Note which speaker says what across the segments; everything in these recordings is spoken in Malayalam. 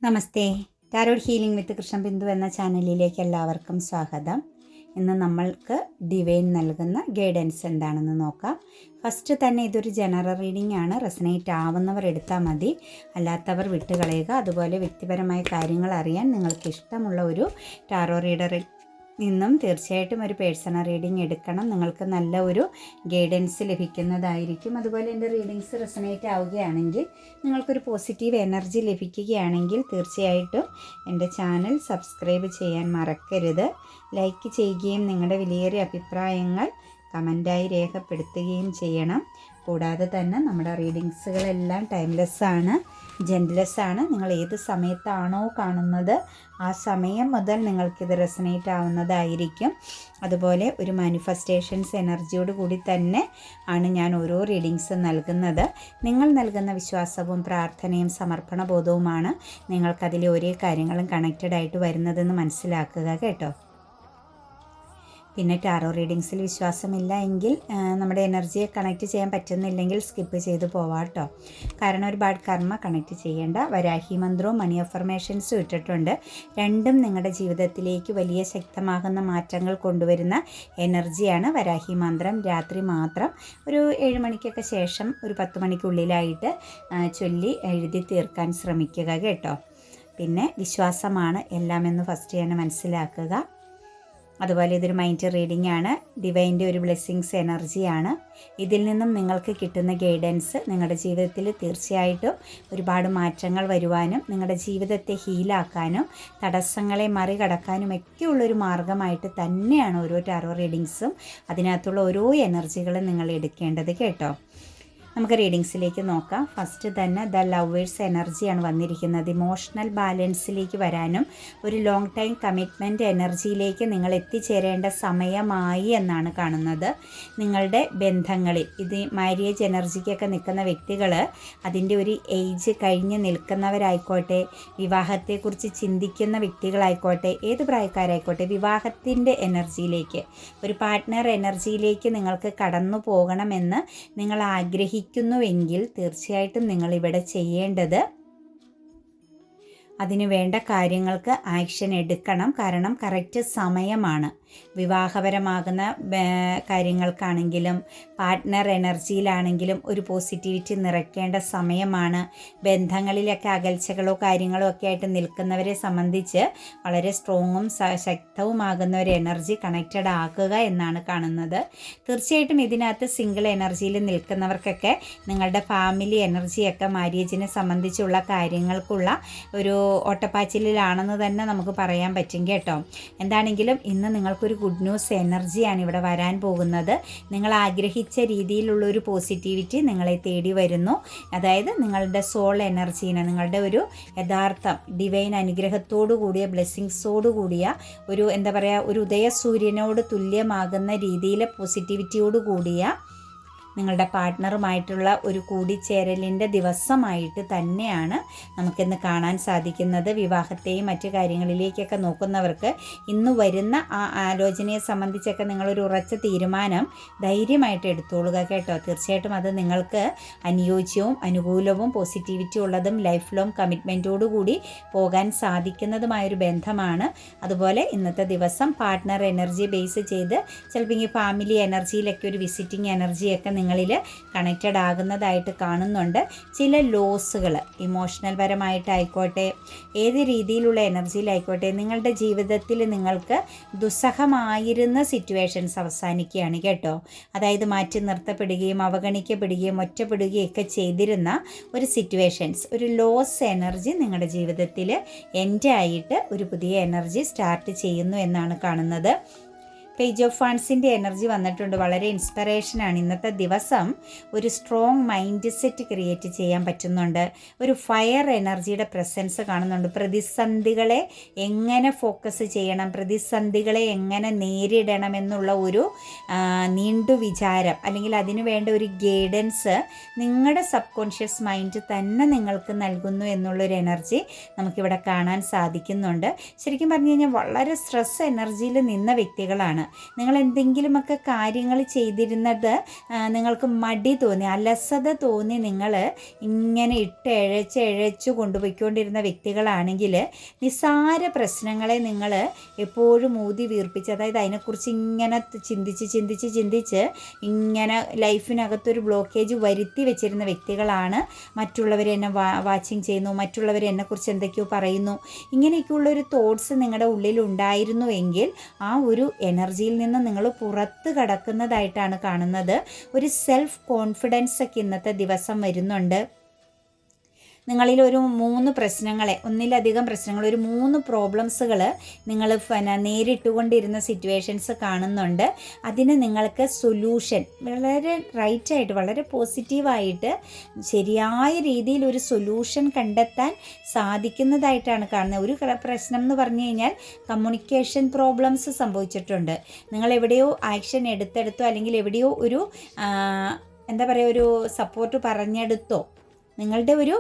Speaker 1: നമസ്തേ. ടാരോട്ട് ഹീലിംഗ് വിത്ത് കൃഷ്ണബിന്ദു എന്ന ചാനലിലേക്ക് എല്ലാവർക്കും സ്വാഗതം. ഇന്ന് നമ്മൾക്ക് ഡിവൈൻ നൽകുന്ന ഗൈഡൻസ് എന്താണെന്ന് നോക്കാം. ഫസ്റ്റ് തന്നെ ഇതൊരു ജനറൽ റീഡിംഗ് ആണ്. റെസനേറ്റ് ആവുന്നവർ എടുത്താൽ മതി, അല്ലാത്തവർ വിട്ടുകളയുക. അതുപോലെ വ്യക്തിപരമായ കാര്യങ്ങൾ അറിയാൻ നിങ്ങൾക്ക് ഇഷ്ടമുള്ള ഒരു ടാറോ റീഡറിൽ നിന്നും തീർച്ചയായിട്ടും ഒരു പേഴ്സണൽ റീഡിംഗ് എടുക്കണം. നിങ്ങൾക്ക് നല്ല ഒരു ഗൈഡൻസ് ലഭിക്കുന്നതായിരിക്കും. അതുപോലെ എൻ്റെ റീഡിങ്സ് റെസനേറ്റ് ആവുകയാണെങ്കിൽ, നിങ്ങൾക്കൊരു പോസിറ്റീവ് എനർജി ലഭിക്കുകയാണെങ്കിൽ തീർച്ചയായിട്ടും എൻ്റെ ചാനൽ സബ്സ്ക്രൈബ് ചെയ്യാൻ മറക്കരുത്. ലൈക്ക് ചെയ്യുകയും നിങ്ങളുടെ വിലയേറിയ അഭിപ്രായങ്ങൾ കമൻറ്റായി രേഖപ്പെടുത്തുകയും ചെയ്യണം. കൂടാതെ തന്നെ നമ്മുടെ റീഡിങ്സുകളെല്ലാം ടൈംലെസ്സാണ്, ജെൻറ്റ്ലെസ്സാണ്. നിങ്ങൾ ഏത് സമയത്താണോ കാണുന്നത് ആ സമയം മുതൽ നിങ്ങൾക്കിത് റെസനേറ്റ് ആവുന്നതായിരിക്കും. അതുപോലെ ഒരു മാനിഫെസ്റ്റേഷൻസ് എനർജിയോട് കൂടി തന്നെ ആണ് ഞാൻ ഓരോ റീഡിങ്സ് നൽകുന്നത്. നിങ്ങൾ നൽകുന്ന വിശ്വാസവും പ്രാർത്ഥനയും സമർപ്പണബോധവുമാണ് നിങ്ങൾക്കതിലെ ഓരോ കാര്യങ്ങളും കണക്റ്റഡ് ആയിട്ട് വരുന്നതെന്ന് മനസ്സിലാക്കുക കേട്ടോ. പിന്നെ ടാറോ റീഡിങ്സിൽ വിശ്വാസമില്ല എങ്കിൽ, നമ്മുടെ എനർജിയെ കണക്റ്റ് ചെയ്യാൻ പറ്റുന്നില്ലെങ്കിൽ സ്കിപ്പ് ചെയ്ത് പോവാം കേട്ടോ. കാരണം ഒരു ബാഡ് കർമ്മ കണക്റ്റ് ചെയ്യേണ്ട. വരാഹി മന്ത്രവും മണി അഫർമേഷൻസും ഇട്ടിട്ടുണ്ട്. രണ്ടും നിങ്ങളുടെ ജീവിതത്തിലേക്ക് വലിയ ശക്തമാകുന്ന മാറ്റങ്ങൾ കൊണ്ടുവരുന്ന എനർജിയാണ്. വരാഹി മന്ത്രം രാത്രി മാത്രം ഒരു 7 മണിക്കൊക്കെ ശേഷം ഒരു 10 മണിക്കുള്ളിലായിട്ട് ചൊല്ലി എഴുതി തീർക്കാൻ ശ്രമിക്കുക കേട്ടോ. പിന്നെ വിശ്വാസമാണ് എല്ലാമെന്ന് ഫസ്റ്റ് തന്നെ മനസ്സിലാക്കുക. അതുപോലെ ഇതൊരു മൈൻഡ് റീഡിംഗ് ആണ്. ഡിവൈൻ്റെ ഒരു ബ്ലെസ്സിങ്സ് എനർജിയാണ്. ഇതിൽ നിന്നും നിങ്ങൾക്ക് കിട്ടുന്ന ഗൈഡൻസ് നിങ്ങളുടെ ജീവിതത്തിൽ തീർച്ചയായിട്ടും ഒരുപാട് മാറ്റങ്ങൾ വരുവാനും നിങ്ങളുടെ ജീവിതത്തെ ഹീലാക്കാനും തടസ്സങ്ങളെ മറികടക്കാനും ഒക്കെ ഉള്ളൊരു മാർഗമായിട്ട് തന്നെയാണ് ഓരോ ടാറോ റീഡിങ്സും. അതിനകത്തുള്ള ഓരോ എനർജികളും നിങ്ങൾ എടുക്കേണ്ടത് കേട്ടോ. നമുക്ക് റീഡിങ്സിലേക്ക് നോക്കാം. ഫസ്റ്റ് തന്നെ ദ ലവേഴ്സ് എനർജിയാണ് വന്നിരിക്കുന്നത്. ഇമോഷണൽ ബാലൻസിലേക്ക് വരാനും ഒരു ലോങ് ടൈം കമ്മിറ്റ്മെൻറ്റ് എനർജിയിലേക്ക് നിങ്ങൾ എത്തിച്ചേരേണ്ട സമയമായി എന്നാണ് കാണുന്നത്. നിങ്ങളുടെ ബന്ധങ്ങളിൽ ഇത് മാര്യേജ് എനർജിക്കൊക്കെ നിൽക്കുന്ന വ്യക്തികൾ അതിൻ്റെ ഒരു ഏജ് കഴിഞ്ഞ് നിൽക്കുന്നവരായിക്കോട്ടെ, വിവാഹത്തെക്കുറിച്ച് ചിന്തിക്കുന്ന വ്യക്തികളായിക്കോട്ടെ, ഏത് പ്രായക്കാരായിക്കോട്ടെ, വിവാഹത്തിൻ്റെ എനർജിയിലേക്ക്, ഒരു പാർട്ട്ണർ എനർജിയിലേക്ക് നിങ്ങൾക്ക് കടന്നു പോകണമെന്ന് നിങ്ങൾ ക്കുന്നുവെങ്കിൽ തീർച്ചയായിട്ടും നിങ്ങളിവിടെ ചെയ്യേണ്ടത് അതിന് വേണ്ട കാര്യങ്ങൾക്ക് ആക്ഷൻ എടുക്കണം. കാരണം കറക്റ്റ് സമയമാണ്. വിവാഹപരമാകുന്ന കാര്യങ്ങൾക്കാണെങ്കിലും പാർട്ട്ണർ എനർജിയിലാണെങ്കിലും ഒരു പോസിറ്റിവിറ്റി നിറയ്ക്കേണ്ട സമയമാണ്. ബന്ധങ്ങളിലൊക്കെ അകൽച്ചകളോ കാര്യങ്ങളോ ഒക്കെ ആയിട്ട് നിൽക്കുന്നവരെ സംബന്ധിച്ച് വളരെ സ്ട്രോങ്ങും ശക്തവുമാകുന്ന ഒരു എനർജി കണക്റ്റഡ് ആക്കുക എന്നാണ് കാണുന്നത്. തീർച്ചയായിട്ടും ഇതിനകത്ത് സിംഗിൾ എനർജിയിൽ നിൽക്കുന്നവർക്കൊക്കെ നിങ്ങളുടെ ഫാമിലി എനർജിയൊക്കെ മാര്യേജിനെ സംബന്ധിച്ചുള്ള കാര്യങ്ങൾക്കുള്ള ഒരു ഓട്ടപ്പാച്ചിലാണെന്ന് തന്നെ നമുക്ക് പറയാൻ പറ്റും കേട്ടോ. എന്താണെങ്കിലും ഇന്ന് നിങ്ങൾക്കൊരു ഗുഡ് ന്യൂസ് എനർജിയാണ് ഇവിടെ വരാൻ പോകുന്നത്. നിങ്ങൾ ആഗ്രഹിച്ച രീതിയിലുള്ളൊരു പോസിറ്റിവിറ്റി നിങ്ങളെ തേടി വരുന്നു. അതായത് നിങ്ങളുടെ സോൾ എനർജീനെ, നിങ്ങളുടെ ഒരു യഥാർത്ഥം ഡിവൈൻ അനുഗ്രഹത്തോടു കൂടിയ ബ്ലെസ്സിങ്സോടു കൂടിയ ഒരു എന്താ പറയുക, ഒരു ഉദയസൂര്യനോട് തുല്യമാകുന്ന രീതിയിൽ പോസിറ്റിവിറ്റിയോട് കൂടിയ നിങ്ങളുടെ പാർട്ട്ണറുമായിട്ടുള്ള ഒരു കൂടിച്ചേരലിൻ്റെ ദിവസമായിട്ട് തന്നെയാണ് നമുക്കിന്ന് കാണാൻ സാധിക്കുന്നത്. വിവാഹത്തെയും മറ്റു കാര്യങ്ങളിലേക്കൊക്കെ നോക്കുന്നവർക്ക് ഇന്ന് വരുന്ന ആ ആലോചനയെ സംബന്ധിച്ചൊക്കെ നിങ്ങളൊരു ഉറച്ച തീരുമാനം ധൈര്യമായിട്ട് എടുത്തോളുക കേട്ടോ. തീർച്ചയായിട്ടും അത് നിങ്ങൾക്ക് അനുയോജ്യവും അനുകൂലവും പോസിറ്റിവിറ്റി ഉള്ളതും ലൈഫ് ലോങ് കമ്മിറ്റ്മെൻറ്റോടു കൂടി പോകാൻ സാധിക്കുന്നതുമായൊരു ബന്ധമാണ്. അതുപോലെ ഇന്നത്തെ ദിവസം പാർട്ട്ണർ എനർജി ബേസ് ചെയ്ത് ചിലപ്പോൾ ഈ ഫാമിലി എനർജിയിലൊക്കെ ഒരു വിസിറ്റിംഗ് എനർജിയൊക്കെ നിങ്ങളിൽ കണക്റ്റഡ് ആകുന്നതായിട്ട് കാണുന്നുണ്ട്. ചില ലോസുകൾ ഇമോഷണൽ പരമായിട്ടായിക്കോട്ടെ, ഏത് രീതിയിലുള്ള എനർജിയിലായിക്കോട്ടെ, നിങ്ങളുടെ ജീവിതത്തിൽ നിങ്ങൾക്ക് ദുസ്സഹമായിരുന്ന സിറ്റുവേഷൻസ് അവസാനിക്കുകയാണ് കേട്ടോ. അതായത് മാറ്റി നിർത്തപ്പെടുകയും അവഗണിക്കപ്പെടുകയും ഒറ്റപ്പെടുകയും ഒക്കെ ചെയ്തിരുന്ന ഒരു സിറ്റുവേഷൻസ്, ഒരു ലോസ് എനർജി നിങ്ങളുടെ ജീവിതത്തിൽ എൻഡ് ആയിട്ട് ഒരു പുതിയ എനർജി സ്റ്റാർട്ട് ചെയ്യുന്നു എന്നാണ് കാണുന്നത്. പേജ് ഓഫ് ഫണ്ട്സിൻ്റെ എനർജി വന്നിട്ടുണ്ട്. വളരെ ഇൻസ്പിറേഷനാണ്. ഇന്നത്തെ ദിവസം ഒരു സ്ട്രോങ് മൈൻഡ് സെറ്റ് ക്രിയേറ്റ് ചെയ്യാൻ പറ്റുന്നുണ്ട്. ഒരു ഫയർ എനർജിയുടെ പ്രസൻസ് കാണുന്നുണ്ട്. പ്രതിസന്ധികളെ എങ്ങനെ ഫോക്കസ് ചെയ്യണം, പ്രതിസന്ധികളെ എങ്ങനെ നേരിടണം എന്നുള്ള ഒരു നീണ്ടു വിചാരം അല്ലെങ്കിൽ അതിനു വേണ്ട ഒരു ഗൈഡൻസ് നിങ്ങളുടെ സബ് കോൺഷ്യസ് മൈൻഡ് തന്നെ നിങ്ങൾക്ക് നൽകുന്നു എന്നുള്ളൊരു എനർജി നമുക്കിവിടെ കാണാൻ സാധിക്കുന്നുണ്ട്. ശരിക്കും പറഞ്ഞു കഴിഞ്ഞാൽ വളരെ സ്ട്രെസ് എനർജിയിൽ നിന്ന വ്യക്തികളാണ്. നിങ്ങൾ എന്തെങ്കിലുമൊക്കെ കാര്യങ്ങൾ ചെയ്തിരുന്നത് നിങ്ങൾക്ക് മടി തോന്നി, അലസത തോന്നി നിങ്ങൾ ഇങ്ങനെ ഇഴച്ചു കൊണ്ടുപോയിക്കൊണ്ടിരുന്ന വ്യക്തികളാണെങ്കിൽ നിസ്സാര പ്രശ്നങ്ങളെ നിങ്ങൾ എപ്പോഴും ഊതി വീർപ്പിച്ച്, അതായത് അതിനെക്കുറിച്ച് ഇങ്ങനെ ചിന്തിച്ച് ഇങ്ങനെ ലൈഫിനകത്തൊരു ബ്ലോക്കേജ് വരുത്തി വെച്ചിരുന്ന വ്യക്തികളാണ്. മറ്റുള്ളവർ എന്നെ വാച്ചിങ് ചെയ്യുന്നു, മറ്റുള്ളവർ എന്നെക്കുറിച്ച് എന്തൊക്കെയോ പറയുന്നു, ഇങ്ങനെയൊക്കെയുള്ളൊരു തോട്ട്സ് നിങ്ങളുടെ ഉള്ളിൽ ഉണ്ടായിരുന്നു എങ്കിൽ ആ ഒരു എനർജിയിൽ നിന്ന് നിങ്ങൾ പുറത്ത് കടക്കുന്നതായിട്ടാണ് കാണുന്നത്. ഒരു സെൽഫ് കോൺഫിഡൻസ് ഒക്കെ ഇന്നത്തെ ദിവസം വരുന്നുണ്ട്. നിങ്ങളിൽ ഒരു 3 പ്രശ്നങ്ങളെ, ഒന്നിലധികം പ്രശ്നങ്ങൾ, ഒരു 3 പ്രോബ്ലംസുകൾ നിങ്ങൾ നേരിട്ടുകൊണ്ടിരുന്ന സിറ്റുവേഷൻസ് കാണുന്നുണ്ട്. അതിന് നിങ്ങൾക്ക് സൊല്യൂഷൻ വളരെ റൈറ്റായിട്ട്, വളരെ പോസിറ്റീവായിട്ട് ശരിയായ രീതിയിൽ ഒരു സൊല്യൂഷൻ കണ്ടെത്താൻ സാധിക്കുന്നതായിട്ടാണ് കാണുന്നത്. ഒരു പ്രശ്നം എന്ന് പറഞ്ഞു കഴിഞ്ഞാൽ കമ്മ്യൂണിക്കേഷൻ പ്രോബ്ലംസ് സംഭവിച്ചിട്ടുണ്ട്. നിങ്ങൾ എവിടെയോ ആക്ഷൻ എടുത്തെടുത്തോ അല്ലെങ്കിൽ എവിടെയോ ഒരു എന്താ പറയുക, ഒരു സപ്പോർട്ട് പറഞ്ഞെടുത്തോ, നിങ്ങളുടെ ഒരു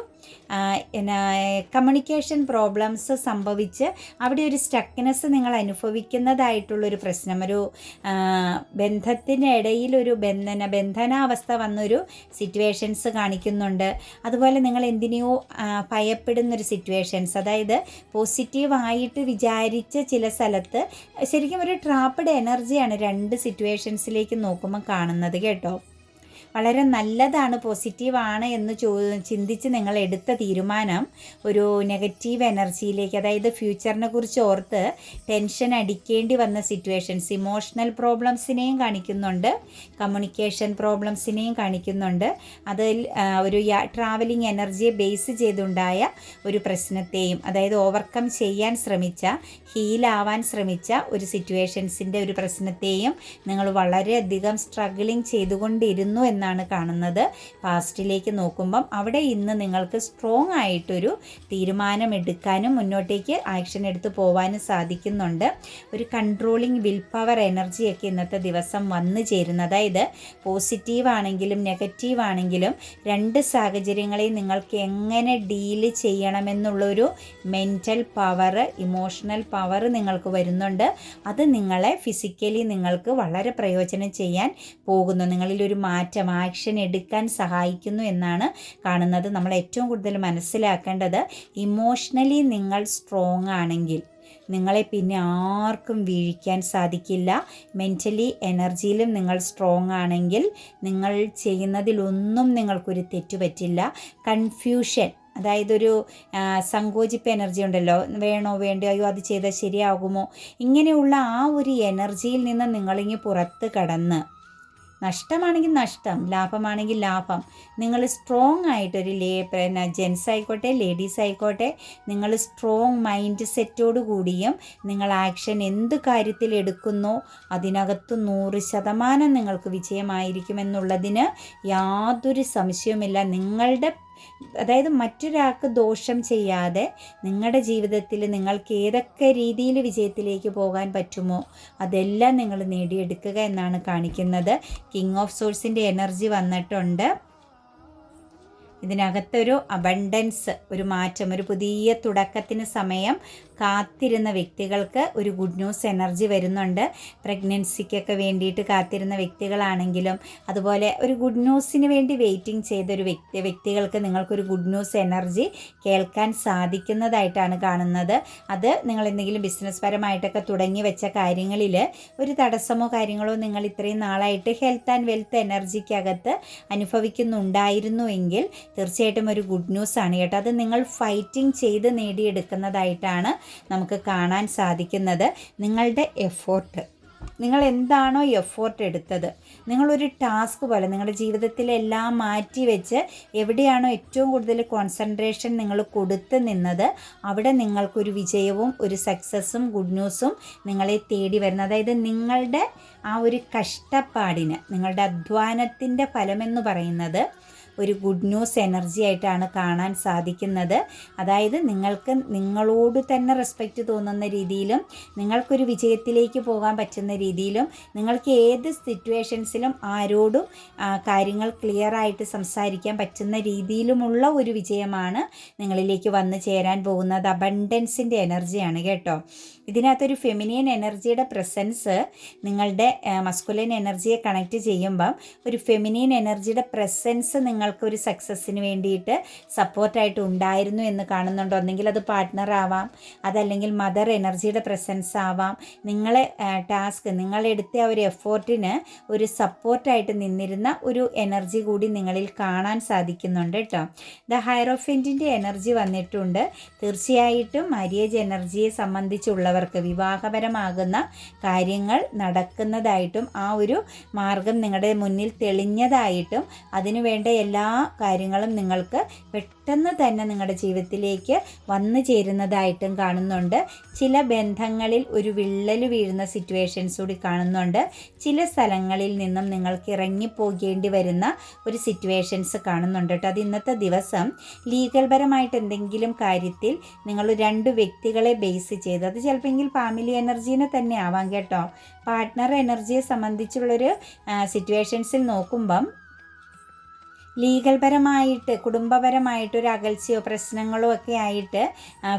Speaker 1: കമ്മ്യൂണിക്കേഷൻ പ്രോബ്ലംസ് സംഭവിച്ച് അവിടെ ഒരു സ്റ്റക്നെസ് നിങ്ങൾ അനുഭവിക്കുന്നതായിട്ടുള്ളൊരു പ്രശ്നം, ഒരു ബന്ധത്തിനിടയിൽ ഒരു ബന്ധനാവസ്ഥ വന്നൊരു സിറ്റുവേഷൻസ് കാണിക്കുന്നുണ്ട്. അതുപോലെ നിങ്ങൾ എന്തിനെയോ ഭയപ്പെടുന്നൊരു സിറ്റുവേഷൻസ്, അതായത് പോസിറ്റീവായിട്ട് വിചാരിച്ച ചില സ്ഥലത്ത് ശരിക്കും ഒരു ട്രാപ്പഡ് എനർജിയാണ് 2 സിറ്റുവേഷൻസിലേക്ക് നോക്കുമ്പോൾ കാണുന്നത് കേട്ടോ. വളരെ നല്ലതാണ്, പോസിറ്റീവാണ് എന്ന് ചിന്തിച്ച് നിങ്ങൾ എടുത്ത തീരുമാനം ഒരു നെഗറ്റീവ് എനർജിയിലേക്ക്, അതായത് ഫ്യൂച്ചറിനെ കുറിച്ച് ഓർത്ത് ടെൻഷൻ അടിക്കേണ്ടി വന്ന സിറ്റുവേഷൻസ്, ഇമോഷണൽ പ്രോബ്ലംസിനെയും കാണിക്കുന്നുണ്ട്, കമ്മ്യൂണിക്കേഷൻ പ്രോബ്ലംസിനെയും കാണിക്കുന്നുണ്ട്. അതിൽ ഒരു ട്രാവലിംഗ് എനർജിയെ ബേസ് ചെയ്തുണ്ടായ ഒരു പ്രശ്നത്തെയും, അതായത് ഓവർകം ചെയ്യാൻ ശ്രമിച്ച, ഹീലാവാൻ ശ്രമിച്ച ഒരു സിറ്റുവേഷൻസിൻ്റെ ഒരു പ്രശ്നത്തെയും നിങ്ങൾ വളരെയധികം സ്ട്രഗിളിങ് ചെയ്തുകൊണ്ടിരുന്നു എന്നാണ് കാണുന്നത്. പാസ്റ്റിലേക്ക് നോക്കുമ്പം അവിടെ ഇന്ന് നിങ്ങൾക്ക് സ്ട്രോങ് ആയിട്ടൊരു തീരുമാനമെടുക്കാനും മുന്നോട്ടേക്ക് ആക്ഷൻ എടുത്ത് പോകാനും സാധിക്കുന്നുണ്ട്. ഒരു കൺട്രോളിങ് വിൽ പവർ എനർജിയൊക്കെ ഇന്നത്തെ ദിവസം വന്നു ചേരുന്നത്, അതായത് പോസിറ്റീവ് ആണെങ്കിലും നെഗറ്റീവ് ആണെങ്കിലും 2 സാഹചര്യങ്ങളെയും നിങ്ങൾക്ക് എങ്ങനെ ഡീല് ചെയ്യണമെന്നുള്ളൊരു മെൻ്റൽ പവർ, ഇമോഷണൽ പവർ നിങ്ങൾക്ക് വരുന്നുണ്ട്. അത് നിങ്ങളെ ഫിസിക്കലി നിങ്ങൾക്ക് വളരെ പ്രയോജനം ചെയ്യാൻ പോകുന്നു. നിങ്ങളിലൊരു മാറ്റം, ആക്ഷൻ എടുക്കാൻ സഹായിക്കുന്നു എന്നാണ് കാണുന്നത്. നമ്മൾ ഏറ്റവും കൂടുതൽ മനസ്സിലാക്കേണ്ടത്, ഇമോഷണലി നിങ്ങൾ സ്ട്രോങ് ആണെങ്കിൽ നിങ്ങളെ പിന്നെ ആർക്കും വീഴിക്കാൻ സാധിക്കില്ല. മെൻ്റലി എനർജിയിലും നിങ്ങൾ സ്ട്രോങ് ആണെങ്കിൽ നിങ്ങൾ ചെയ്യുന്നതിലൊന്നും നിങ്ങൾക്കൊരു തെറ്റുപറ്റില്ല. കൺഫ്യൂഷൻ, അതായത് ഒരു സങ്കോചിപ്പ് എനർജി ഉണ്ടല്ലോ, വേണോ വേണ്ടയോ, അയ്യോ അത് ചെയ്താൽ ശരിയാകുമോ, ഇങ്ങനെയുള്ള ആ ഒരു എനർജിയിൽ നിന്ന് നിങ്ങളിങ്ങ് പുറത്ത് കടന്ന്, നഷ്ടമാണെങ്കിൽ നഷ്ടം, ലാഭമാണെങ്കിൽ ലാഭം, നിങ്ങൾ സ്ട്രോങ് ആയിട്ടൊരു ജെൻസ് ആയിക്കോട്ടെ ലേഡീസ് ആയിക്കോട്ടെ, നിങ്ങൾ സ്ട്രോങ് മൈൻഡ് സെറ്റോടു കൂടിയും നിങ്ങൾ ആക്ഷൻ എന്ത് കാര്യത്തിൽ എടുക്കുന്നോ അതിനകത്ത് 100% നിങ്ങൾക്ക് വിജയമായിരിക്കുമെന്നുള്ളതിന് യാതൊരു സംശയവുമില്ല. നിങ്ങളുടെ, അതായത് മറ്റൊരാൾക്ക് ദോഷം ചെയ്യാതെ നിങ്ങളുടെ ജീവിതത്തിൽ നിങ്ങൾക്ക് ഏതൊക്കെ രീതിയിൽ വിജയത്തിലേക്ക് പോകാൻ പറ്റുമോ അതെല്ലാം നിങ്ങൾ നേടിയെടുക്കുക എന്നാണ് കാണിക്കുന്നത്. കിങ് ഓഫ് സോഴ്സിൻ്റെ എനർജി വന്നിട്ടുണ്ട്. ഇതിനകത്തൊരു അബണ്ടൻസ്, ഒരു മാറ്റം, ഒരു പുതിയ തുടക്കത്തിന് സമയം കാത്തിരുന്ന വ്യക്തികൾക്ക് ഒരു ഗുഡ് ന്യൂസ് എനർജി വരുന്നുണ്ട്. പ്രഗ്നൻസിക്കൊക്കെ വേണ്ടിയിട്ട് കാത്തിരുന്ന വ്യക്തികളാണെങ്കിലും, അതുപോലെ ഒരു ഗുഡ് ന്യൂസിന് വേണ്ടി വെയിറ്റിംഗ് ചെയ്തൊരു വ്യക്തികൾക്ക് നിങ്ങൾക്കൊരു ഗുഡ് ന്യൂസ് എനർജി കേൾക്കാൻ സാധിക്കുന്നതായിട്ടാണ് കാണുന്നത്. അത് നിങ്ങൾ എന്തെങ്കിലും ബിസിനസ് പരമായിട്ടൊക്കെ തുടങ്ങി വെച്ച കാര്യങ്ങളിൽ ഒരു തടസ്സമോ കാര്യങ്ങളോ നിങ്ങൾ ഇത്രയും നാളായിട്ട് ഹെൽത്ത് ആൻഡ് വെൽത്ത് എനർജിക്കകത്ത് അനുഭവിക്കുന്നുണ്ടായിരുന്നുവെങ്കിൽ തീർച്ചയായിട്ടും ഒരു ഗുഡ് ന്യൂസ് ആണ് കേട്ടോ. അത് നിങ്ങൾ ഫൈറ്റിംഗ് ചെയ്ത് നേടിയെടുക്കുന്നതായിട്ടാണ് നമുക്ക് കാണാൻ സാധിക്കുന്നത്. നിങ്ങളുടെ എഫോർട്ട്, നിങ്ങൾ എന്താണോ എഫോർട്ട് എടുത്തത്, നിങ്ങളൊരു ടാസ്ക് പോലെ നിങ്ങളുടെ ജീവിതത്തിലെല്ലാം മാറ്റി വെച്ച് എവിടെയാണോ ഏറ്റവും കൂടുതൽ കോൺസെൻട്രേഷൻ നിങ്ങൾ കൊടുത്ത് നിന്നത് അവിടെ നിങ്ങൾക്കൊരു വിജയവും ഒരു സക്സസ്സും ഗുഡ് ന്യൂസും നിങ്ങളെ തേടി വരുന്നത്. അതായത് നിങ്ങളുടെ ആ ഒരു കഷ്ടപ്പാടിന്, നിങ്ങളുടെ അധ്വാനത്തിൻ്റെ ഫലമെന്ന് പറയുന്നത് ഒരു ഗുഡ് ന്യൂസ് എനർജി ആയിട്ടാണ് കാണാൻ സാധിക്കുന്നത്. അതായത് നിങ്ങൾക്ക് നിങ്ങളോട് തന്നെ റെസ്പെക്റ്റ് തോന്നുന്ന രീതിയിലും നിങ്ങൾക്കൊരു വിജയത്തിലേക്ക് പോകാൻ പറ്റുന്ന രീതിയിലും നിങ്ങൾക്ക് ഏത് സിറ്റുവേഷൻസിലും ആരോടും കാര്യങ്ങൾ ക്ലിയറായിട്ട് സംസാരിക്കാൻ പറ്റുന്ന രീതിയിലുമുള്ള ഒരു വിജയമാണ് നിങ്ങളിലേക്ക് വന്നു ചേരാൻ പോകുന്നത്. അബണ്ടൻസിൻ്റെ എനർജിയാണ് കേട്ടോ. ഇതിനകത്തൊരു ഫെമിനിയൻ എനർജിയുടെ പ്രസൻസ് നിങ്ങളുടെ മസ്കുലിൻ എനർജിയെ കണക്റ്റ് ചെയ്യുമ്പം ഒരു ഫെമിനിയൻ എനർജിയുടെ പ്രസൻസ് നിങ്ങൾക്കൊരു സക്സസ്സിന് വേണ്ടിയിട്ട് സപ്പോർട്ടായിട്ട് ഉണ്ടായിരുന്നു എന്ന് കാണുന്നുണ്ടോ. ഒന്നെങ്കിൽ അത് പാർട്ട്ണർ ആവാം, അതല്ലെങ്കിൽ മദർ എനർജിയുടെ പ്രസൻസ് ആവാം. നിങ്ങളെ ടാസ്ക് നിങ്ങളെടുത്ത ആ ഒരു എഫോർട്ടിന് ഒരു സപ്പോർട്ടായിട്ട് നിന്നിരുന്ന ഒരു എനർജി കൂടി നിങ്ങളിൽ കാണാൻ സാധിക്കുന്നുണ്ട് കേട്ടോ. ദ ഹയറോഫൻറ്റിൻ്റെ എനർജി വന്നിട്ടുണ്ട്. തീർച്ചയായിട്ടും മാര്യേജ് എനർജിയെ സംബന്ധിച്ചുള്ളവർക്ക് വിവാഹപരമാകുന്ന കാര്യങ്ങൾ നടക്കുന്നതായിട്ടും ആ ഒരു മാർഗം നിങ്ങളുടെ മുന്നിൽ തെളിഞ്ഞതായിട്ടും അതിനുവേണ്ട എല്ലാ കാര്യങ്ങളും നിങ്ങൾക്ക് പെട്ടെന്ന് തന്നെ നിങ്ങളുടെ ജീവിതത്തിലേക്ക് വന്നു ചേരുന്നതായിട്ടും കാണുന്നുണ്ട്. ചില ബന്ധങ്ങളിൽ ഒരു വിള്ളൽ വീഴുന്ന സിറ്റുവേഷൻസ് കൂടി കാണുന്നുണ്ട്. ചില സ്ഥലങ്ങളിൽ നിന്നും നിങ്ങൾക്ക് ഇറങ്ങിപ്പോകേണ്ടി വരുന്ന ഒരു സിറ്റുവേഷൻസ് കാണുന്നുണ്ട് കേട്ടോ. അത് ഇന്നത്തെ ദിവസം ലീഗൽപരമായിട്ട് എന്തെങ്കിലും കാര്യത്തിൽ നിങ്ങൾ 2 വ്യക്തികളെ ബേസ് ചെയ്ത്, അത് ചിലപ്പോൾ ഫാമിലി എനർജീനെ തന്നെ ആവാം കേട്ടോ. പാർട്ട്ണർ എനർജിയെ സംബന്ധിച്ചുള്ളൊരു സിറ്റുവേഷൻസിൽ നോക്കുമ്പം ലീഗൽപരമായിട്ട് കുടുംബപരമായിട്ട് ഒരു അകൽച്ചയോ പ്രശ്നങ്ങളോ ഒക്കെ ആയിട്ട്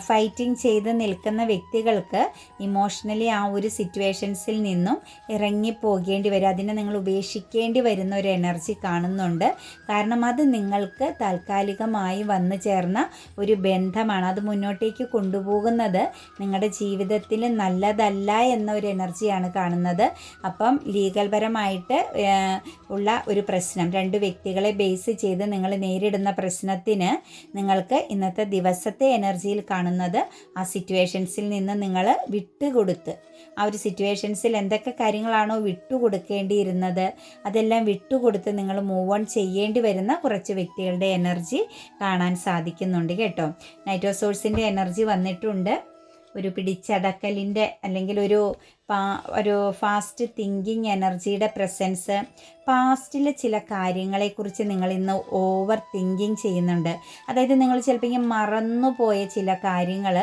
Speaker 1: ഫൈറ്റിംഗ് ചെയ്ത് നിൽക്കുന്ന വ്യക്തികൾക്ക് ഇമോഷണലി ആ ഒരു സിറ്റുവേഷൻസിൽ നിന്നും ഇറങ്ങിപ്പോകേണ്ടി വരും. അതിനെ നിങ്ങൾ ഉപേക്ഷിക്കേണ്ടി വരുന്ന ഒരു എനർജി കാണുന്നുണ്ട്. കാരണം അത് നിങ്ങൾക്ക് താൽക്കാലികമായി വന്നു ചേർന്ന ഒരു ബന്ധമാണ്. അത് മുന്നോട്ടേക്ക് കൊണ്ടുപോകുന്നത് നിങ്ങളുടെ ജീവിതത്തിൽ നല്ലതല്ല എന്ന ഒരു എനർജിയാണ് കാണുന്നത്. അപ്പം ലീഗൽപരമായിട്ട് ഉള്ള ഒരു പ്രശ്നം 2 വ്യക്തികളെ ബേസ് ചെയ്ത് നിങ്ങൾ നേരിടുന്ന പ്രശ്നത്തിന് നിങ്ങൾക്ക് ഇന്നത്തെ ദിവസത്തെ എനർജിയിൽ കാണുന്നത് ആ സിറ്റുവേഷൻസിൽ നിന്ന് നിങ്ങൾ വിട്ടുകൊടുത്ത്, ആ ഒരു സിറ്റുവേഷൻസിൽ എന്തൊക്കെ കാര്യങ്ങളാണോ വിട്ടുകൊടുക്കേണ്ടിയിരുന്നത് അതെല്ലാം വിട്ടുകൊടുത്ത് നിങ്ങൾ മൂവ് ഓൺ ചെയ്യേണ്ടി വരുന്ന കുറച്ച് വ്യക്തികളുടെ എനർജി കാണാൻ സാധിക്കുന്നുണ്ട് കേട്ടോ. നൈറ്റ് ഓഫ് സോഴ്സിൻ്റെ എനർജി വന്നിട്ടുണ്ട്. ഒരു പിടിച്ചടക്കലിൻ്റെ അല്ലെങ്കിൽ ഒരു ഫാസ്റ്റ് തിങ്കിങ് എനർജിയുടെ പ്രസൻസ്. പാസ്റ്റിലെ ചില കാര്യങ്ങളെക്കുറിച്ച് നിങ്ങൾ ഇന്ന് ഓവർ തിങ്കിങ് ചെയ്യുന്നുണ്ട്. അതായത് നിങ്ങൾ ചിലപ്പോൾ മറന്നുപോയ ചില കാര്യങ്ങൾ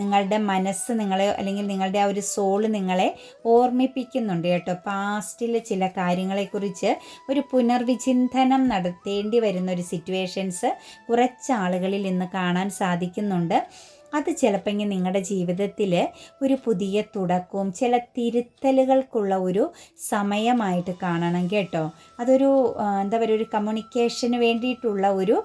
Speaker 1: നിങ്ങളുടെ മനസ്സ് നിങ്ങളെ അല്ലെങ്കിൽ നിങ്ങളുടെ ആ ഒരു സോള് നിങ്ങളെ ഓർമ്മിപ്പിക്കുന്നുണ്ട് കേട്ടോ. പാസ്റ്റിലെ ചില കാര്യങ്ങളെക്കുറിച്ച് ഒരു പുനർവിചിന്തനം നടത്തേണ്ടി വരുന്നൊരു സിറ്റുവേഷൻസ് കുറച്ചാളുകളിൽ ഇന്ന് കാണാൻ സാധിക്കുന്നുണ്ട്. അത് ചിലപ്പോൾ നിങ്ങളുടെ ജീവിതത്തിൽ ഒരു പുതിയ തുടക്കവും ചില തിരുത്തലുകൾക്കുള്ള ഒരു സമയമായിട്ട് കാണണം കേട്ടോ. അതൊരു എന്താ പറയുക, ഒരു കമ്മ്യൂണിക്കേഷന് വേണ്ടിയിട്ടുള്ള ഒരു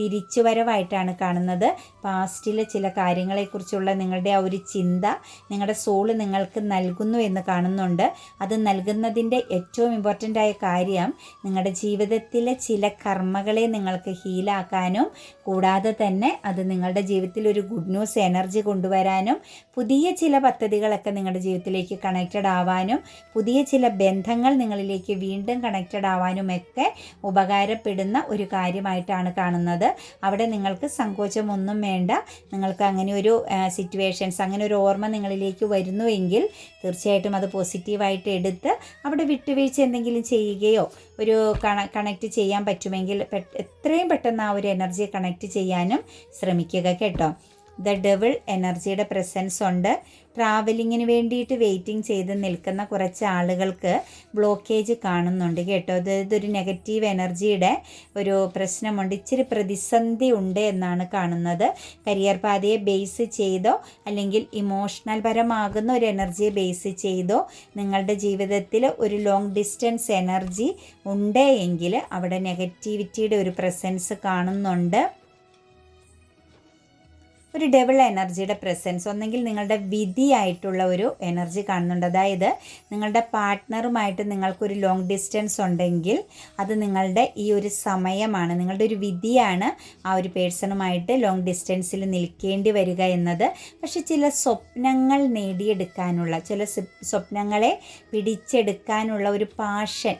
Speaker 1: തിരിച്ചുവരവായിട്ടാണ് കാണുന്നത്. പാസ്റ്റിലെ ചില കാര്യങ്ങളെക്കുറിച്ചുള്ള നിങ്ങളുടെ ആ ഒരു ചിന്ത നിങ്ങളുടെ സോള് നിങ്ങൾക്ക് നൽകുന്നു എന്ന് കാണുന്നുണ്ട്. അത് നൽകുന്നതിൻ്റെ ഏറ്റവും ഇമ്പോർട്ടൻ്റ് ആയ കാര്യം നിങ്ങളുടെ ജീവിതത്തിലെ ചില കർമ്മകളെ നിങ്ങൾക്ക് ഹീലാക്കാനും കൂടാതെ തന്നെ അത് നിങ്ങളുടെ ജീവിതത്തിൽ ഒരു ഗുഡ് ന്യൂസ് എനർജി കൊണ്ടുവരാനും പുതിയ ചില പദ്ധതികളൊക്കെ നിങ്ങളുടെ ജീവിതത്തിലേക്ക് കണക്റ്റഡ് ആവാനും പുതിയ ചില ബന്ധങ്ങൾ നിങ്ങളിലേക്ക് വീണ്ടും കണക്റ്റഡ് ആവാനുമൊക്കെ ഉപകാരപ്പെടുന്ന ഒരു കാര്യമായിട്ടാണ് കാണുന്നത്. അവിടെ നിങ്ങൾക്ക് സങ്കോചമൊന്നും വേണ്ട. നിങ്ങൾക്ക് അങ്ങനെ ഒരു സിറ്റുവേഷൻസ്, അങ്ങനെ ഒരു ഓർമ്മ നിങ്ങളിലേക്ക് വരുന്നുവെങ്കിൽ തീർച്ചയായിട്ടും അത് പോസിറ്റീവായിട്ട് എടുത്ത് അവിടെ വിട്ടുവീഴ്ച എന്തെങ്കിലും ചെയ്യുകയോ ഒരു കണക്റ്റ് ചെയ്യാൻ പറ്റുമെങ്കിൽ എത്രയും പെട്ടെന്ന് ആ ഒരു എനർജിയെ കണക്റ്റ് ചെയ്യാനും ശ്രമിക്കുക കേട്ടോ. ദ ഡെവിൾ എനർജിയുടെ പ്രസൻസ് ഉണ്ട്. ട്രാവലിങ്ങിന് വേണ്ടിയിട്ട് വെയിറ്റിംഗ് ചെയ്ത് നിൽക്കുന്ന കുറച്ച് ആളുകൾക്ക് ബ്ലോക്കേജ് കാണുന്നുണ്ട് കേട്ടോ. ഇതൊരു നെഗറ്റീവ് എനർജിയുടെ ഒരു പ്രശ്നമുണ്ട്. ഇച്ചിരി പ്രതിസന്ധി ഉണ്ട് എന്നാണ് കാണുന്നത്. കരിയർ പാതയെ ബേസ് ചെയ്തോ അല്ലെങ്കിൽ ഇമോഷണൽ പരമാകുന്ന ഒരു എനർജിയെ ബേസ് ചെയ്തോ നിങ്ങളുടെ ജീവിതത്തിൽ ഒരു ലോങ് ഡിസ്റ്റൻസ് എനർജി ഉണ്ട് എങ്കിൽ അവിടെ നെഗറ്റിവിറ്റിയുടെ ഒരു പ്രസൻസ് കാണുന്നുണ്ട്. ഒരു ഡബിൾ എനർജിയുടെ പ്രസൻസ്, ഒന്നെങ്കിൽ നിങ്ങളുടെ വിധിയായിട്ടുള്ള ഒരു എനർജി കാണുന്നുണ്ട്. അതായത് നിങ്ങളുടെ പാർട്ട്ണറുമായിട്ട് നിങ്ങൾക്കൊരു ലോങ് ഡിസ്റ്റൻസ് ഉണ്ടെങ്കിൽ അത് നിങ്ങളുടെ ഈ ഒരു സമയമാണ്, നിങ്ങളുടെ ഒരു വിധിയാണ് ആ ഒരു പേഴ്സണുമായിട്ട് ലോങ് ഡിസ്റ്റൻസിൽ നിൽക്കേണ്ടി വരിക എന്നത്. പക്ഷെ ചില സ്വപ്നങ്ങൾ നേടിയെടുക്കാനുള്ള, ചില സ്വപ്നങ്ങളെ പിടിച്ചെടുക്കാനുള്ള ഒരു പാഷൻ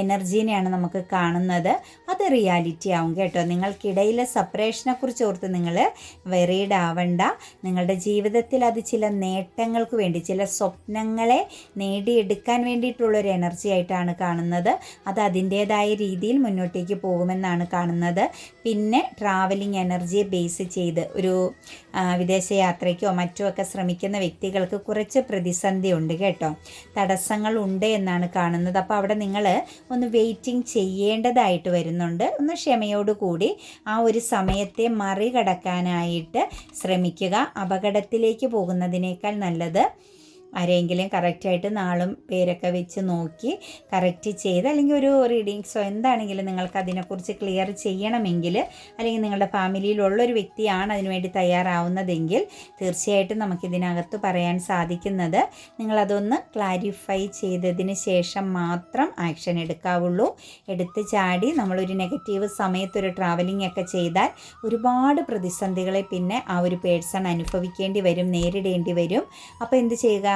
Speaker 1: എനർജീനെയാണ് നമുക്ക് കാണുന്നത്. അത് റിയാലിറ്റി ആവും കേട്ടോ. നിങ്ങൾക്കിടയിലെ സെപ്പറേഷനെ കുറിച്ച് ഓർത്ത് നിങ്ങൾ വെറീഡ് ആവണ്ട. നിങ്ങളുടെ ജീവിതത്തിൽ അത് ചില നേട്ടങ്ങൾക്ക് വേണ്ടി, ചില സ്വപ്നങ്ങളെ നേടിയെടുക്കാൻ വേണ്ടിയിട്ടുള്ളൊരു എനർജി ആയിട്ടാണ് കാണുന്നത്. അത് അതിൻ്റേതായ രീതിയിൽ മുന്നോട്ടേക്ക് പോകുമെന്നാണ് കാണുന്നത്. പിന്നെ ട്രാവലിംഗ് എനർജിയെ ബേസ് ചെയ്ത് ഒരു വിദേശയാത്രയ്ക്കോ മറ്റോ ഒക്കെ ശ്രമിക്കുന്ന വ്യക്തികൾക്ക് കുറച്ച് പ്രതിസന്ധി ഉണ്ട് കേട്ടോ, തടസ്സങ്ങളുണ്ട് എന്നാണ് കാണുന്നത്. അപ്പോൾ അവിടെ നിങ്ങൾ ഒന്ന് വെയിറ്റിംഗ് ചെയ്യേണ്ടതായിട്ട് വരുന്നുണ്ട്. ഒന്ന് ക്ഷമയോടുകൂടി ആ ഒരു സമയത്തെ മറികടക്കാനായിട്ട് ശ്രമിക്കുക. അപകടത്തിലേക്ക് പോകുന്നതിനേക്കാൾ നല്ലത് ആരെങ്കിലും കറക്റ്റായിട്ട് നാളും പേരൊക്കെ വെച്ച് നോക്കി കറക്റ്റ് ചെയ്ത്, അല്ലെങ്കിൽ ഒരു റീഡിങ്സോ എന്താണെങ്കിലും നിങ്ങൾക്ക് അതിനെക്കുറിച്ച് ക്ലിയർ ചെയ്യണമെങ്കിൽ, അല്ലെങ്കിൽ നിങ്ങളുടെ ഫാമിലിയിലുള്ളൊരു വ്യക്തിയാണ് അതിനുവേണ്ടി തയ്യാറാവുന്നതെങ്കിൽ തീർച്ചയായിട്ടും നമുക്കിതിനകത്ത് പറയാൻ സാധിക്കുന്നത് നിങ്ങളതൊന്ന് ക്ലാരിഫൈ ചെയ്തതിന് ശേഷം മാത്രം ആക്ഷൻ എടുക്കാവുള്ളൂ. എടുത്ത് ചാടി നമ്മളൊരു നെഗറ്റീവ് സമയത്തൊരു ട്രാവലിംഗ് ഒക്കെ ചെയ്താൽ ഒരുപാട് പ്രതിസന്ധികളെ പിന്നെ ആ ഒരു പേഴ്സൺ അനുഭവിക്കേണ്ടി വരും, നേരിടേണ്ടി വരും. അപ്പോൾ എന്ത് ചെയ്യുക,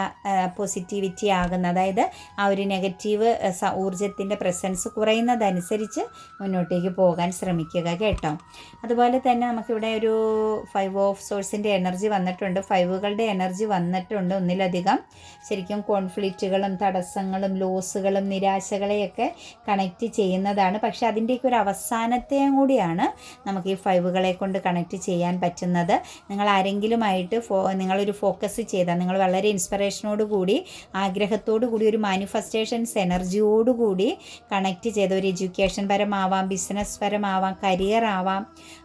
Speaker 1: പോസിറ്റിവിറ്റി ആകുന്ന, അതായത് ആ ഒരു നെഗറ്റീവ് ഊർജത്തിൻ്റെ പ്രസൻസ് കുറയുന്നതനുസരിച്ച് മുന്നോട്ടേക്ക് പോകാൻ ശ്രമിക്കുക കേട്ടോ. അതുപോലെ തന്നെ നമുക്കിവിടെ ഒരു 5 ഓഫ് സോഴ്സിൻ്റെ എനർജി വന്നിട്ടുണ്ട്, 5കളുടെ എനർജി വന്നിട്ടുണ്ട്. ഒന്നിലധികം ശരിക്കും കോൺഫ്ലിക്റ്റുകളും തടസ്സങ്ങളും ലോസുകളും നിരാശകളെയൊക്കെ കണക്റ്റ് ചെയ്യുന്നതാണ്. പക്ഷേ അതിൻ്റെയൊക്കെ ഒരു അവസാനത്തെയും കൂടിയാണ് നമുക്ക് ഈ 5കളെ കൊണ്ട് കണക്റ്റ് ചെയ്യാൻ പറ്റുന്നത്. നിങ്ങൾ ആരെങ്കിലുമായിട്ട് നിങ്ങളൊരു ഫോക്കസ് ചെയ്താൽ, നിങ്ങൾ വളരെ ഇൻസ്പിറേഷനോടുകൂടി ആഗ്രഹത്തോടുകൂടി ഒരു മാനിഫെസ്റ്റേഷൻസ് എനർജിയോടുകൂടി കണക്റ്റ് ചെയ്ത ഒരു എഡ്യൂക്കേഷൻ പരമാവാം, ബിസിനസ് പരമാവാം, കരിയർ ആവാം,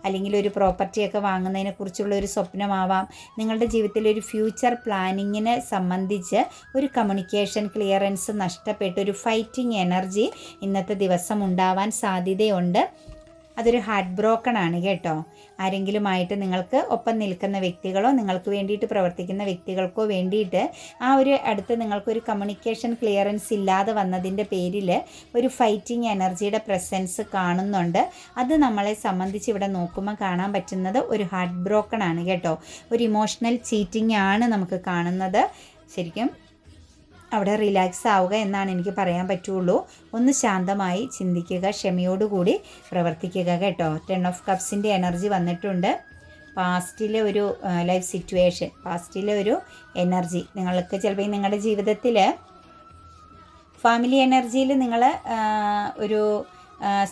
Speaker 1: അല്ലെങ്കിൽ ഒരു പ്രോപ്പർട്ടിയൊക്കെ വാങ്ങുന്നതിനെ കുറിച്ചുള്ള ഒരു സ്വപ്നമാവാം, നിങ്ങളുടെ ജീവിതത്തിൽ ഒരു ഫ്യൂച്ചർ പ്ലാനിങ്ങിനെ സംബന്ധിച്ച് ഒരു കമ്മ്യൂണിക്കേഷൻ ക്ലിയറൻസ് നഷ്ടപ്പെട്ട് ഒരു ഫൈറ്റിംഗ് എനർജി ഇന്നത്തെ ദിവസം ഉണ്ടാവാൻ സാധ്യതയുണ്ട്. അതൊരു ഹാർട്ട് ബ്രോക്കൺ ആണ് കേട്ടോ. ആരെങ്കിലുമായിട്ട് നിങ്ങൾക്ക് ഒപ്പം നിൽക്കുന്ന വ്യക്തികളോ നിങ്ങൾക്ക് വേണ്ടിയിട്ട് പ്രവർത്തിക്കുന്ന വ്യക്തികൾക്കോ വേണ്ടിയിട്ട് ആ ഒരു അടുത്ത് നിങ്ങൾക്കൊരു കമ്മ്യൂണിക്കേഷൻ ക്ലിയറൻസ് ഇല്ലാതെ വന്നതിൻ്റെ പേരിൽ ഒരു ഫൈറ്റിംഗ് എനർജിയുടെ പ്രസൻസ് കാണുന്നുണ്ട്. അത് നമ്മളെ സംബന്ധിച്ച് ഇവിടെ നോക്കുമ്പോൾ കാണാൻ പറ്റുന്നത് ഒരു ഹാർട്ട് ബ്രോക്കൺ ആണ് കേട്ടോ. ഒരു ഇമോഷണൽ ചീറ്റിംഗ് ആണ് നമുക്ക് കാണുന്നത്. ശരിക്കും അവിടെ റിലാക്സ് ആവുക എന്നാണ് എനിക്ക് പറയാൻ പറ്റുള്ളൂ. ഒന്ന് ശാന്തമായി ചിന്തിക്കുക, ക്ഷമയോടുകൂടി പ്രവർത്തിക്കുക കേട്ടോ. 10 ഓഫ് കപ്സിൻ്റെ എനർജി വന്നിട്ടുണ്ട്. പാസ്റ്റിലെ ഒരു ലൈഫ് സിറ്റുവേഷൻ, പാസ്റ്റിലെ ഒരു എനർജി നിങ്ങൾക്ക് ചിലപ്പോൾ നിങ്ങളുടെ ജീവിതത്തിൽ ഫാമിലി എനർജിയിൽ നിങ്ങൾ ഒരു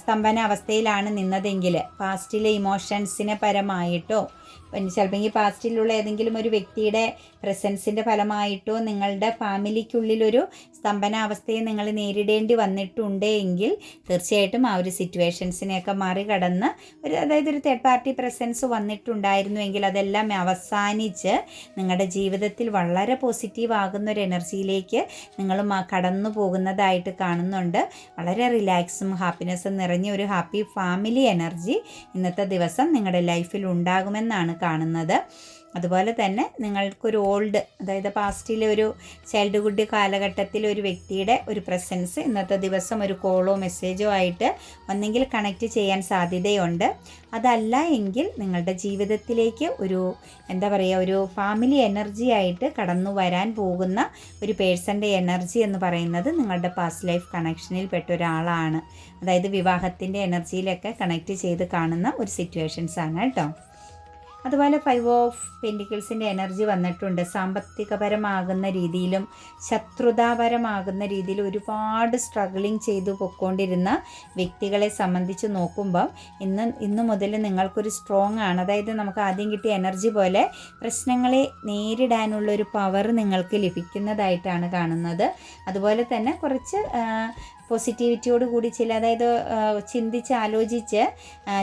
Speaker 1: സ്തംഭന അവസ്ഥയിലാണ് നിന്നതെങ്കിൽ പാസ്റ്റിലെ ഇമോഷൻസിനെ പരമായിട്ടോ ചിലപ്പോൾ ഈ പാസ്റ്റിലുള്ള ഏതെങ്കിലും ഒരു വ്യക്തിയുടെ പ്രസൻസിൻ്റെ ഫലമായിട്ടോ നിങ്ങളുടെ ഫാമിലിക്കുള്ളിലൊരു സ്തംഭനാവസ്ഥയെ നിങ്ങൾ നേരിടേണ്ടി വന്നിട്ടുണ്ട് എങ്കിൽ തീർച്ചയായിട്ടും ആ ഒരു സിറ്റുവേഷൻസിനെയൊക്കെ മറികടന്ന് അതായത് ഒരു തേർഡ് പാർട്ടി പ്രസൻസ് വന്നിട്ടുണ്ടായിരുന്നുവെങ്കിൽ അതെല്ലാം അവസാനിച്ച് നിങ്ങളുടെ ജീവിതത്തിൽ വളരെ പോസിറ്റീവ് ആകുന്ന ഒരു എനർജിയിലേക്ക് നിങ്ങൾ കടന്നു പോകുന്നതായിട്ട് കാണുന്നുണ്ട്. വളരെ റിലാക്സും ഹാപ്പിനെസ്സും നിറഞ്ഞ ഒരു ഹാപ്പി ഫാമിലി എനർജി ഇന്നത്തെ ദിവസം നിങ്ങളുടെ ലൈഫിൽ ഉണ്ടാകുമെന്നാണ് കാണുന്നത്. അതുപോലെ തന്നെ നിങ്ങൾക്കൊരു ഓൾഡ്, അതായത് പാസ്റ്റിലെ ഒരു ചൈൽഡ്ഹുഡ് കാലഘട്ടത്തിൽ ഒരു വ്യക്തിയുടെ ഒരു പ്രസൻസ് ഇന്നത്തെ ദിവസം ഒരു കോളോ മെസ്സേജോ ആയിട്ട് ഒന്നെങ്കിൽ കണക്റ്റ് ചെയ്യാൻ സാധ്യതയുണ്ട്. അതല്ല എങ്കിൽ നിങ്ങളുടെ ജീവിതത്തിലേക്ക് ഒരു ഒരു ഫാമിലി എനർജി ആയിട്ട് കടന്നു വരാൻ പോകുന്ന ഒരു പേഴ്സൻ്റെ എനർജി എന്ന് പറയുന്നത് നിങ്ങളുടെ പാസ്റ്റ് ലൈഫ് കണക്ഷനിൽ പെട്ട ഒരാളാണ്. അതായത് വിവാഹത്തിൻ്റെ എനർജിയിലൊക്കെ കണക്റ്റ് ചെയ്ത് കാണുന്ന ഒരു സിറ്റുവേഷൻസ് ആണ് കേട്ടോ. അതുപോലെ 5 ഓഫ് പെൻറ്റിക്കിൾസിൻ്റെ എനർജി വന്നിട്ടുണ്ട്. സാമ്പത്തികപരമാകുന്ന രീതിയിലും ശത്രുതാപരമാകുന്ന രീതിയിലും ഒരുപാട് സ്ട്രഗിളിങ് ചെയ്തു പൊയ്ക്കൊണ്ടിരുന്ന വ്യക്തികളെ സംബന്ധിച്ച് നോക്കുമ്പം ഇന്ന് മുതൽ നിങ്ങൾക്കൊരു സ്ട്രോങ് ആണ്. അതായത് നമുക്ക് ആദ്യം കിട്ടിയ എനർജി പോലെ പ്രശ്നങ്ങളെ നേരിടാനുള്ളൊരു പവർ നിങ്ങൾക്ക് ലഭിക്കുന്നതായിട്ടാണ് കാണുന്നത്. അതുപോലെ തന്നെ കുറച്ച് പോസിറ്റിവിറ്റിയോട് കൂടി ചിന്തിച്ച് ആലോചിച്ച്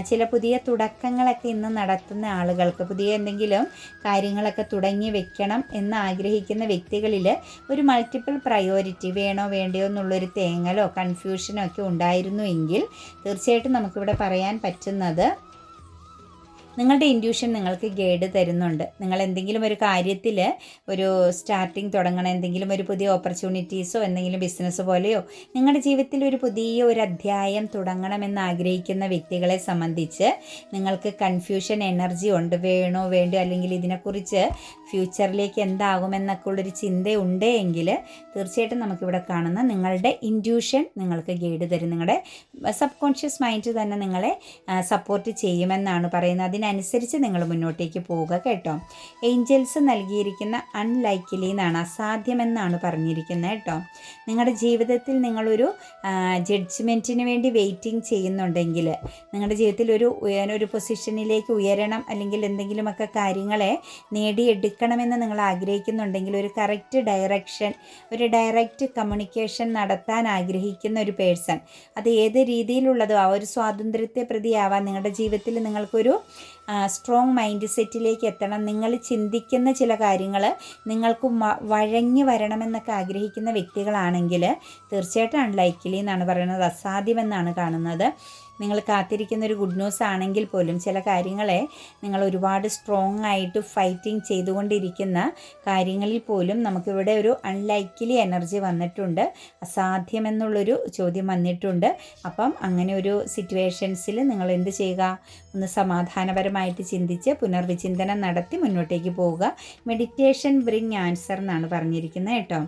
Speaker 1: ചില പുതിയ തുടക്കങ്ങളൊക്കെ ഇന്ന് നടത്തുന്ന ആളുകൾക്ക്, പുതിയ എന്തെങ്കിലും കാര്യങ്ങളൊക്കെ തുടങ്ങി വെക്കണം എന്ന് ആഗ്രഹിക്കുന്ന വ്യക്തികളിൽ ഒരു മൾട്ടിപ്പിൾ പ്രയോറിറ്റി വേണോ വേണ്ടയോ എന്നുള്ളൊരു തേങ്ങലോ കൺഫ്യൂഷനോ ഒക്കെ ഉണ്ടായിരുന്നു എങ്കിൽ തീർച്ചയായിട്ടും നമുക്കിവിടെ പറയാൻ പറ്റുന്നത് നിങ്ങളുടെ ഇൻറ്റ്യൂഷൻ നിങ്ങൾക്ക് ഗൈഡ് തരുന്നുണ്ട്. നിങ്ങൾ എന്തെങ്കിലും ഒരു കാര്യത്തിൽ ഒരു സ്റ്റാർട്ടിങ് തുടങ്ങണം, എന്തെങ്കിലും ഒരു പുതിയ ഓപ്പർച്യൂണിറ്റീസോ എന്തെങ്കിലും ബിസിനസ് പോലെയോ നിങ്ങളുടെ ജീവിതത്തിൽ ഒരു പുതിയ ഒരു അധ്യായം തുടങ്ങണമെന്ന് ആഗ്രഹിക്കുന്ന വ്യക്തികളെ സംബന്ധിച്ച് നിങ്ങൾക്ക് കൺഫ്യൂഷൻ എനർജി ഉണ്ട്. വേണോ വേണ്ടോ, അല്ലെങ്കിൽ ഇതിനെക്കുറിച്ച് ഫ്യൂച്ചറിലേക്ക് എന്താകുമെന്നൊക്കെ ഉള്ളൊരു ചിന്തയുണ്ട് എങ്കിൽ തീർച്ചയായിട്ടും നമുക്കിവിടെ കാണുന്ന നിങ്ങളുടെ ഇൻറ്റ്യൂഷൻ നിങ്ങൾക്ക് ഗൈഡ് തരും. നിങ്ങളുടെ സബ് കോൺഷ്യസ് മൈൻഡ് തന്നെ നിങ്ങളെ സപ്പോർട്ട് ചെയ്യുമെന്നാണ് പറയുന്നത്. അതിനനുസരിച്ച് നിങ്ങൾ മുന്നോട്ടേക്ക് പോവുക കേട്ടോ. ഏഞ്ചൽസ് നൽകിയിരിക്കുന്ന അൺലൈക്കിലി എന്നാണ്, അസാധ്യമെന്നാണ് പറഞ്ഞിരിക്കുന്നത് കേട്ടോ. നിങ്ങളുടെ ജീവിതത്തിൽ നിങ്ങളൊരു ജഡ്ജ്മെൻറ്റിന് വേണ്ടി വെയിറ്റിംഗ് ചെയ്യുന്നുണ്ടെങ്കിൽ, നിങ്ങളുടെ ജീവിതത്തിൽ ഒരു പൊസിഷനിലേക്ക് ഉയരണം അല്ലെങ്കിൽ എന്തെങ്കിലുമൊക്കെ കാര്യങ്ങളെ നേടിയെടുക്കണമെന്ന് നിങ്ങൾ ആഗ്രഹിക്കുന്നുണ്ടെങ്കിൽ, ഒരു കറക്റ്റ് ഡയറക്ഷൻ, ഒരു ഡയറക്റ്റ് കമ്മ്യൂണിക്കേഷൻ നടത്താൻ ആഗ്രഹിക്കുന്ന ഒരു പേഴ്സൺ, അത് ഏത് രീതിയിലുള്ളതോ ആ ഒരു സ്വാതന്ത്ര്യത്തെ പ്രതിയാവാൻ നിങ്ങളുടെ ജീവിതത്തിൽ നിങ്ങൾക്കൊരു സ്ട്രോങ് മൈൻഡ് സെറ്റിലേക്ക് എത്തണം. നിങ്ങൾ ചിന്തിക്കുന്ന ചില കാര്യങ്ങൾ നിങ്ങൾക്ക് വഴങ്ങി വരണമെന്നൊക്കെ ആഗ്രഹിക്കുന്ന വ്യക്തികളാണെങ്കിൽ തീർച്ചയായിട്ടും അൺലൈക്കിലി എന്നാണ് പറയുന്നത്, അസാധ്യമെന്നാണ് കാണുന്നത്. നിങ്ങൾ കാത്തിരിക്കുന്ന ഒരു ഗുഡ് ന്യൂസ് ആണെങ്കിൽ പോലും ചില കാര്യങ്ങളെ നിങ്ങൾ ഒരുപാട് സ്ട്രോങ് ആയിട്ട് ഫൈറ്റിംഗ് ചെയ്തുകൊണ്ടിരിക്കുന്ന കാര്യങ്ങളിൽ പോലും നമുക്കിവിടെ ഒരു അൺലൈക്കിലി എനർജി വന്നിട്ടുണ്ട്, അസാധ്യമെന്നുള്ളൊരു ചോദ്യം വന്നിട്ടുണ്ട്. അപ്പം അങ്ങനെ ഒരു സിറ്റുവേഷൻസിൽ നിങ്ങൾ എന്ത് ചെയ്യുക, ഒന്ന് സമാധാനപരമായിട്ട് ചിന്തിച്ച് പുനർവിചിന്തനം നടത്തി മുന്നോട്ടേക്ക് പോവുക. മെഡിറ്റേഷൻ ബ്രിങ് ആൻസർ എന്നാണ് പറഞ്ഞിരിക്കുന്നത് കേട്ടോ.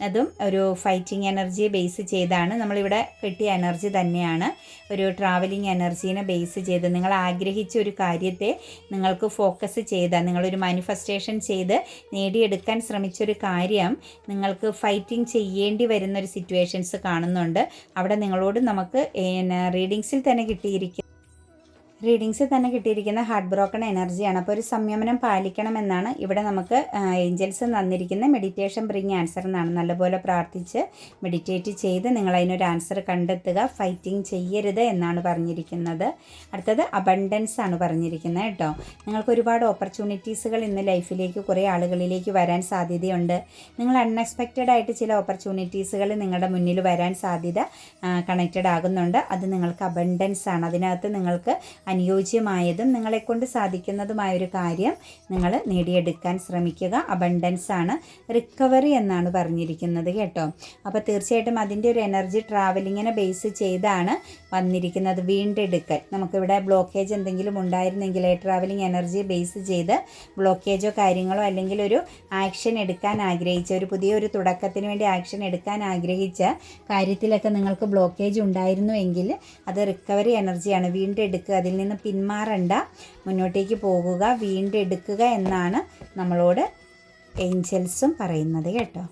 Speaker 1: അതും ഒരു ഫൈറ്റിംഗ് എനർജിയെ ബേസ് ചെയ്താണ്, നമ്മളിവിടെ കിട്ടിയ എനർജി തന്നെയാണ്. ഒരു ട്രാവലിംഗ് എനർജീനെ ബേസ് ചെയ്ത് നിങ്ങൾ ആഗ്രഹിച്ച ഒരു കാര്യത്തെ നിങ്ങൾക്ക് ഫോക്കസ് ചെയ്ത, നിങ്ങളൊരു മാനിഫെസ്റ്റേഷൻ ചെയ്ത് നേടിയെടുക്കാൻ ശ്രമിച്ചൊരു കാര്യം നിങ്ങൾക്ക് ഫൈറ്റിംഗ് ചെയ്യേണ്ടി വരുന്നൊരു സിറ്റുവേഷൻസ് കാണുന്നുണ്ട്. അവിടെ നിങ്ങളോട് നമുക്ക് റീഡിങ്സിൽ തന്നെ കിട്ടിയിരിക്കുന്ന ഹാർട്ട് ബ്രോക്കൺ എനർജിയാണ്. അപ്പോൾ ഒരു സംയമനം പാലിക്കണമെന്നാണ് ഇവിടെ നമുക്ക് ഏഞ്ചൽസ് തന്നിരിക്കുന്ന മെഡിറ്റേഷൻ ബ്രിങ് ആൻസർ എന്നാണ്. നല്ലപോലെ പ്രാർത്ഥിച്ച് മെഡിറ്റേറ്റ് ചെയ്ത് നിങ്ങൾ അതിനൊരു ആൻസർ കണ്ടെത്തുക, ഫൈറ്റിംഗ് ചെയ്യരുത് എന്നാണ് പറഞ്ഞിരിക്കുന്നത്. അടുത്തത് അബണ്ടൻസ് ആണ് പറഞ്ഞിരിക്കുന്നത് കേട്ടോ. നിങ്ങൾക്ക് ഒരുപാട് ഓപ്പർച്യൂണിറ്റീസുകൾ ഇന്ന് ലൈഫിലേക്ക് കുറേ ആളുകളിലേക്ക് വരാൻ സാധ്യതയുണ്ട്. നിങ്ങൾ അൺഎക്സ്പെക്റ്റഡ് ആയിട്ട് ചില ഓപ്പർച്യൂണിറ്റീസുകൾ നിങ്ങളുടെ മുന്നിൽ വരാൻ സാധ്യത കണക്റ്റഡ് ആകുന്നുണ്ട്. അത് നിങ്ങൾക്ക് അബണ്ടൻസ് ആണ്. അതിനകത്ത് നിങ്ങൾക്ക് അനുയോജ്യമായതും നിങ്ങളെക്കൊണ്ട് സാധിക്കുന്നതുമായൊരു കാര്യം നിങ്ങൾ നേടിയെടുക്കാൻ ശ്രമിക്കുക. അബണ്ടൻസ് ആണ്. റിക്കവറി എന്നാണ് പറഞ്ഞിരിക്കുന്നത് കേട്ടോ. അപ്പോൾ തീർച്ചയായിട്ടും അതിൻ്റെ ഒരു എനർജി ട്രാവലിങ്ങിനെ ബേസ് ചെയ്താണ് വന്നിരിക്കുന്നത്. വീണ്ടെടുക്കൽ, നമുക്കിവിടെ ബ്ലോക്കേജ് എന്തെങ്കിലും ഉണ്ടായിരുന്നെങ്കിൽ ട്രാവലിംഗ് എനർജി ബേസ് ചെയ്ത് ബ്ലോക്കേജോ കാര്യങ്ങളോ അല്ലെങ്കിൽ ഒരു ആക്ഷൻ എടുക്കാൻ ആഗ്രഹിച്ച, ഒരു പുതിയൊരു തുടക്കത്തിന് വേണ്ടി ആക്ഷൻ എടുക്കാൻ ആഗ്രഹിച്ച കാര്യത്തിലൊക്കെ നിങ്ങൾക്ക് ബ്ലോക്കേജ് ഉണ്ടായിരുന്നു എങ്കിൽ അത് റിക്കവറി എനർജിയാണ്. വീണ്ടെടുക്കുക, അതിൽ നിന്ന് പിന്മാറണ്ട, മുന്നോട്ടേക്ക് പോകുക, വീണ്ടെടുക്കുക എന്നാണ് നമ്മളോട് ഏഞ്ചൽസും പറയുന്നത് കേട്ടോ.